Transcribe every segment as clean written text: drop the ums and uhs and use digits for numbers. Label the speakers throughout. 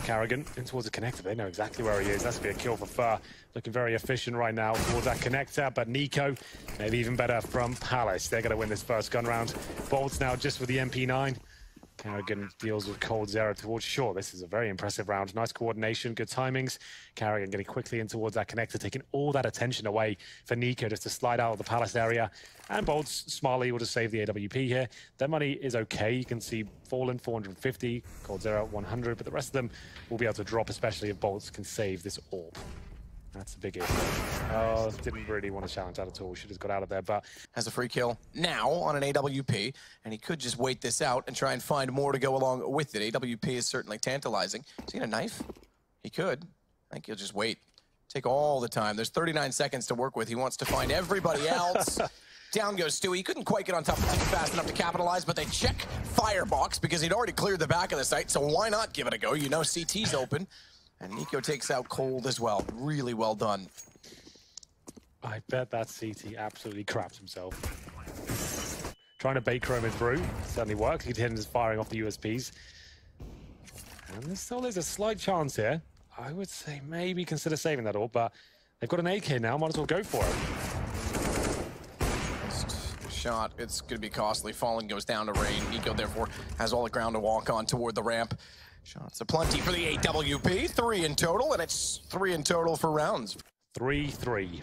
Speaker 1: Carrigan in towards the connector. They know exactly where he is. That's going to be a kill for Fur. Looking very efficient right now towards that connector. But Niko, maybe even better from Palace. They're going to win this first gun round. Bolts now just with the MP9. Carrigan deals with Cold Zero towards Shore. This is a very impressive round. Nice coordination, good timings. Carrigan getting quickly in towards that connector, taking all that attention away for Niko just to slide out of the Palace area. And Bolts smartly will just save the AWP here. Their money is okay. You can see Fallen 450, Cold Zero 100, but the rest of them will be able to drop, especially if Bolts can save this AWP. That's a big issue. Oh, didn't really want to challenge that at all. Should have got out of there, but...
Speaker 2: Has a free kill now on an AWP, and he could just wait this out and try and find more to go along with it. AWP is certainly tantalizing. Is he gonna knife? He could. I think he'll just wait. Take all the time. There's 39 seconds to work with. He wants to find everybody else. Down goes Stewie. He couldn't quite get on top of the team fast enough to capitalize, but they check Firebox because he'd already cleared the back of the site, so why not give it a go? You know CT's open. And Niko takes out Cold as well. Really well done.
Speaker 1: I bet that CT absolutely crapped himself. Trying to bait Chroma through. Certainly worked. He's hitting his firing off the USPs. And there still is a slight chance here. I would say maybe consider saving that all, but they've got an AK now. Might as well go for it.
Speaker 2: Shot. It's going to be costly. Fallen goes down to rain. Niko, therefore, has all the ground to walk on toward the ramp. Shots aplenty for the AWP. 3 in total, and it's 3 in total for rounds.
Speaker 1: 3-3.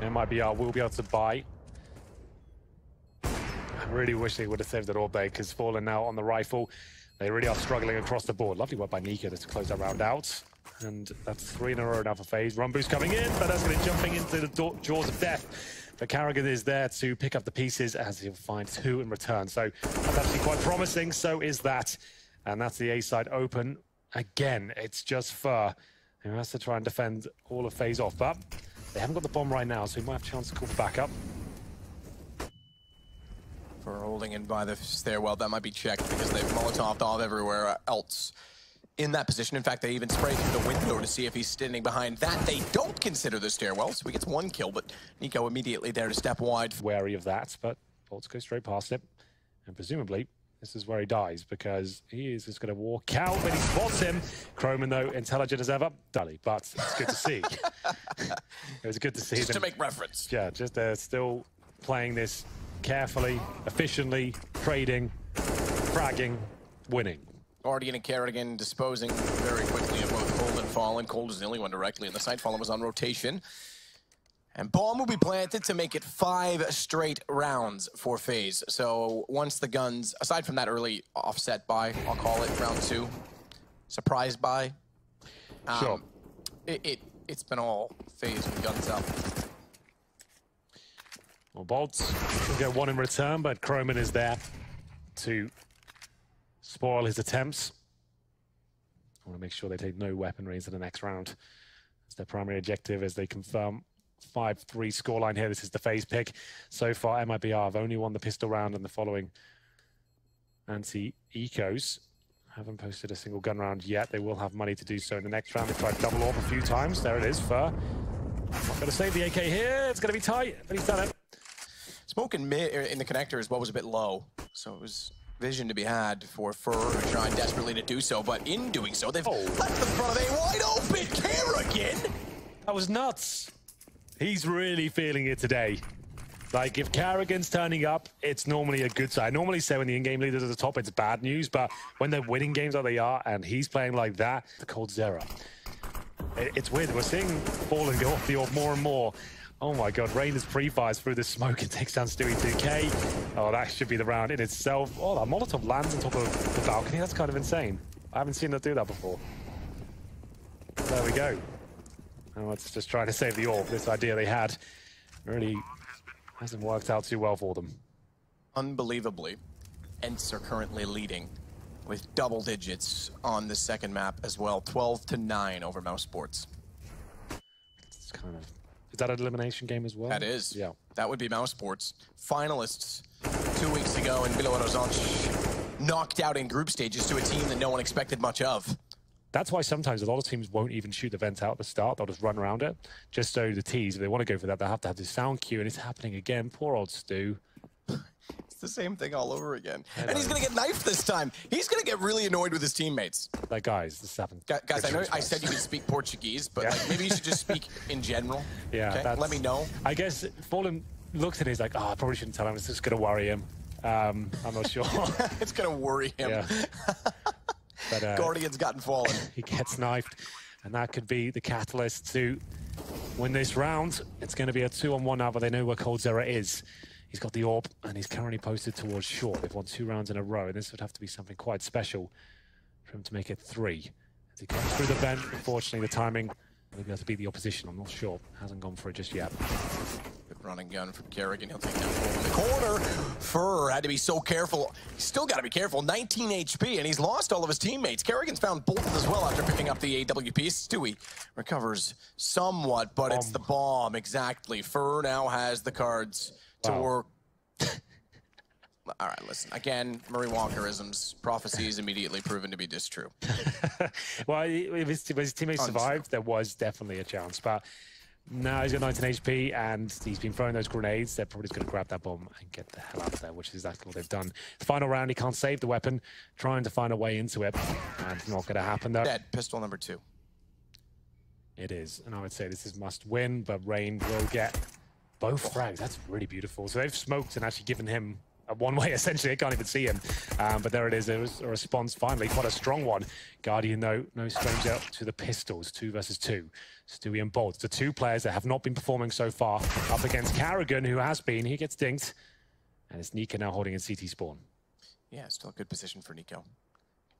Speaker 1: MIBR will be able to buy. I really wish they would have saved it all day, because Fallen now on the rifle. They really are struggling across the board. Lovely work by Niko to close that round out. And that's 3 in a row now for FaZe. Run boost coming in, but that's going to jumping into the jaws of death. But Carrigan is there to pick up the pieces as he'll find 2 in return. So that's actually quite promising. So is that. And that's the A side open. Again, it's just Fur who has to try and defend all of FaZe off. But they haven't got the bomb right now, so he might have a chance to call for backup.
Speaker 2: For holding in by the stairwell, that might be checked because they've Molotoved off everywhere else in that position. In fact, they even sprayed through the window to see if he's standing behind that. They don't consider the stairwell, so he gets 1 kill, but Niko immediately there to step wide.
Speaker 1: Wary of that, but Bolts go straight past it. And presumably, this is where he dies, because he is just going to walk out, but he spots him. Croman, though, intelligent as ever. Dully, but it's good to see. It was good to see
Speaker 2: just
Speaker 1: them.
Speaker 2: To make reference.
Speaker 1: Yeah, just still playing this carefully, efficiently, trading, fragging, winning.
Speaker 2: Already in a Carrigan, disposing very quickly of both Cold and Fallen. Cold is the only one directly in the site. Fallen was on rotation. And bomb will be planted to make it 5 straight rounds for FaZe. So once the guns, aside from that early offset buy, I'll call it round 2, surprise buy.
Speaker 1: Sure.
Speaker 2: It's been all FaZe with guns up.
Speaker 1: Well, Bolts will get 1 in return, but Croman is there to spoil his attempts. I want to make sure they take no weaponry into the next round. That's their primary objective as they confirm 5-3 scoreline here. This is the FaZe pick. So far, MIBR have only won the pistol round and the following anti-ecos. Haven't posted a single gun round yet. They will have money to do so in the next round. They tried double off a few times. There it is, Fur. Not going to save the AK here. It's going to be tight, but he's done it.
Speaker 2: Smoke in the connector as well was a bit low, so it was vision to be had for Fur, who trying desperately to do so, but in doing so, they've left the front of a wide open Carrigan.
Speaker 1: That was nuts. He's really feeling it today. Like, if Carrigan's turning up, it's normally a good sign. I normally say when the in-game leaders are at the top, it's bad news, but when they're winning games like they are, and he's playing like that, the Cold Zero. It's weird. We're seeing Fallen go off the orb more and more. Oh my god, Rain is pre-fires through the smoke and takes down Stewie2k. Oh, that should be the round in itself. Oh, that Molotov lands on top of the balcony. That's kind of insane. I haven't seen it do that before. There we go. And let's just try to save the orb. This idea they had really hasn't worked out too well for them.
Speaker 2: Unbelievably, Ents are currently leading with double digits on the second map as well. 12-9 over Mouse Sports.
Speaker 1: It's kind of... Is that an elimination game as well?
Speaker 2: That is.
Speaker 1: Yeah.
Speaker 2: That would be Mouse Sports. Finalists 2 weeks ago in Belo Horizonte, knocked out in group stages to a team that no one expected much of.
Speaker 1: That's why sometimes a lot of teams won't even shoot the vent out at the start. They'll just run around it. Just so the tees, if they want to go for that, they'll have to have the sound cue, and it's happening again. Poor old Stu.
Speaker 2: It's the same thing all over again. And he's going to get knifed this time. He's going to get really annoyed with his teammates.
Speaker 1: Like, guys, this happened.
Speaker 2: Guys, I know I said you could speak Portuguese, but like, maybe you should just speak in general.
Speaker 1: Yeah,
Speaker 2: okay? Let me know.
Speaker 1: I guess Fallen looks at it, he's like, oh, I probably shouldn't tell him. It's just going to worry him. I'm not sure.
Speaker 2: It's going to worry him.
Speaker 1: Yeah. But,
Speaker 2: Guardian's gotten Fallen.
Speaker 1: He gets knifed, and that could be the catalyst to win this round. It's going to be a 2-on-1 now, but they know where coldzera is. He's got the AWP, and he's currently posted towards short. They've won 2 rounds in a row, and this would have to be something quite special for him to make it 3. As he comes through the vent, unfortunately, the timing will be able to beat the opposition. I'm not sure. Hasn't gone for it just yet.
Speaker 2: Good running gun from Kerrigan. He'll take that from the corner. Fur had to be so careful. He's still got to be careful. 19 HP, and he's lost all of his teammates. Kerrigan's found both as well after picking up the AWP. Stewie recovers somewhat, but it's the bomb. Exactly. Fur now has the cards to work. All right, listen. Again, Murray Walkerisms, prophecies immediately proven to be distrue.
Speaker 1: Well, if his teammates survived, there was definitely a chance. But now he's got 19 HP, and he's been throwing those grenades. They're probably just going to grab that bomb and get the hell out of there, which is exactly what they've done. Final round, he can't save the weapon, trying to find a way into it. And it's not going to happen, though.
Speaker 2: Dead. Pistol number 2.
Speaker 1: It is. And I would say this is must win, but Rain will get both frags. That's really beautiful. So they've smoked and actually given him a one-way, essentially. I can't even see him. But there it is. There was a response, finally. Quite a strong one. Guardian, though, no stranger to the pistols. 2 versus 2. Stewie and Bolt. The 2 players that have not been performing so far. Up against Kerrigan, who has been. He gets dinked. And it's Niko now holding in CT spawn.
Speaker 2: Yeah, still a good position for Niko.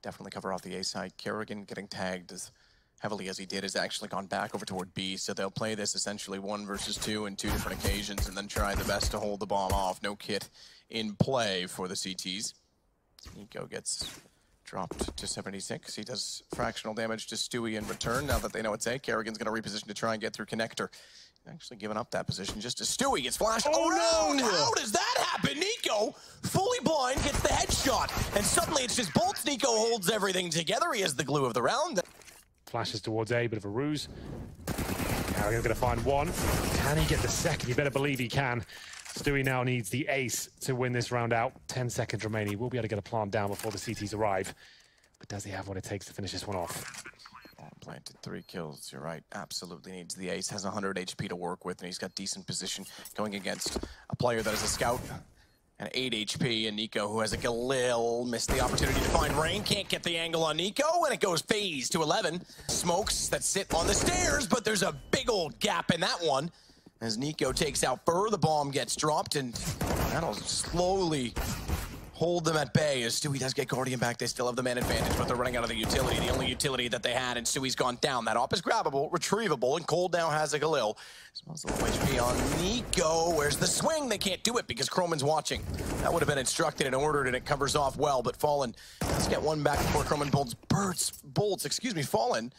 Speaker 2: Definitely cover off the A side. Kerrigan getting tagged as heavily as he did has actually gone back over toward B, so they'll play this essentially 1 versus 2 in 2 different occasions and then try the best to hold the bomb off. No kit in play for the CTs. Niko gets dropped to 76. He does fractional damage to Stewie in return now that they know it's A. Kerrigan's going to reposition to try and get through connector. He's actually given up that position just as Stewie gets flashed. Oh no! How does that happen? Niko, fully blind, gets the headshot, and suddenly it's just bolts. Niko holds everything together. He is the glue of the round.
Speaker 1: Flashes towards A, bit of a ruse. Kerrigan's going to find 1. Can he get the second? You better believe he can. Stewie now needs the ace to win this round out. 10 seconds remaining. He will be able to get a plant down before the CTs arrive. But does he have what it takes to finish this one off?
Speaker 2: Planted 3 kills, you're right. Absolutely needs the ace. Has 100 HP to work with, and he's got decent position going against a player that is a scout. And 8 HP, and Niko, who has a Galil, missed the opportunity to find Rain. Can't get the angle on Niko, and it goes FaZe to 11. Smokes that sit on the stairs, but there's a big old gap in that one. As Niko takes out Fur, the bomb gets dropped, and that'll slowly hold them at bay. As Stewie does get Guardian back, they still have the man advantage, but they're running out of the utility, the only utility that they had, and Stewie's gone down. That op is grabbable, retrievable, and Cold now has a Galil. Smells a little HP on Niko. Where's the swing? They can't do it because Chroman's watching. That would have been instructed and ordered, and it covers off well, but Fallen, let's get one back before Chroman bolts, Fallen.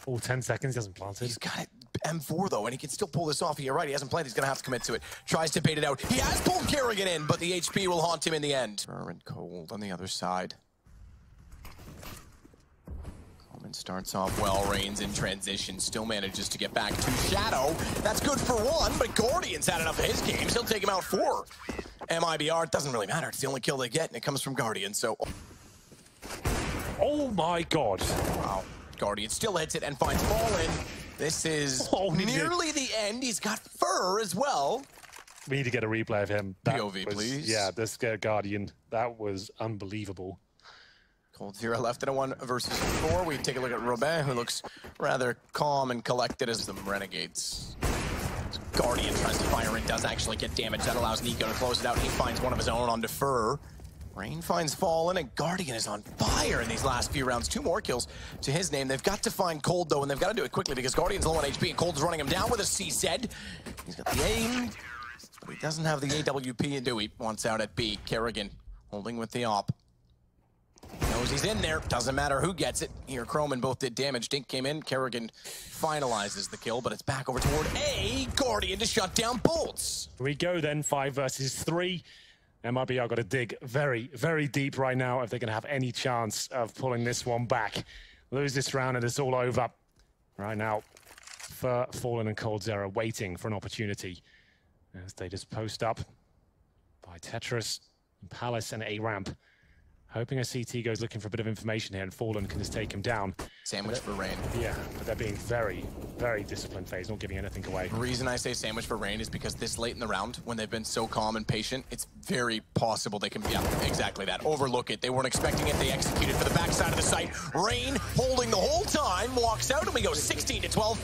Speaker 1: Oh, 10 seconds, he hasn't planted.
Speaker 2: He's got it. M4 though, and he can still pull this off. You're right, he hasn't played. He's gonna have to commit to it. Tries to bait it out. He has pulled Kerrigan in, but the HP will haunt him in the end. And Cold on the other side. Coleman starts off well. Reigns in transition, still manages to get back to Shadow. That's good for 1, but Guardian's had enough of his games. He'll take him out 4. Mibr, it doesn't really matter. It's the only kill they get, and it comes from Guardian. So,
Speaker 1: oh my God!
Speaker 2: Wow, Guardian still hits it and finds Fallen. This is nearly the end. He's got Fur as well.
Speaker 1: We need to get a replay of him.
Speaker 2: POV, please.
Speaker 1: Yeah, this Guardian, that was unbelievable.
Speaker 2: coldzera left in a 1 versus 4. We take a look at Robin, who looks rather calm and collected as the Renegades. Guardian tries to fire and does actually get damage. That allows Niko to close it out. He finds one of his own on Defer. Rain finds Fallen, and Guardian is on fire in these last few rounds. 2 more kills to his name. They've got to find Cold, though, and they've got to do it quickly because Guardian's low on HP, and Cold's running him down with a C-Zed. He's got the aim, but he doesn't have the AWP, and Dewey wants out at B. Kerrigan holding with the op. He knows he's in there. Doesn't matter who gets it. Here, Chroman both did damage. Dink came in. Kerrigan finalizes the kill, but it's back over toward A. Guardian to shut down bolts.
Speaker 1: Here we go then, 5 versus 3. Mibr got to dig very, very deep right now if they're going to have any chance of pulling this one back. Lose this round and it's all over. Right now, Fallen and coldzera waiting for an opportunity as they just post up. by Tetris, Palace, and A-Ramp. Hoping a CT goes looking for a bit of information here, and Fallen can just take him down.
Speaker 2: Sandwich for Rain.
Speaker 1: Yeah, but they're being very, very disciplined, FaZe, not giving anything away.
Speaker 2: The reason I say sandwich for Rain is because this late in the round, when they've been so calm and patient, it's very possible they can, yeah, exactly that. Overlook it. They weren't expecting it. They executed for the backside of the site. Rain holding the whole time, walks out, and we go 16-12.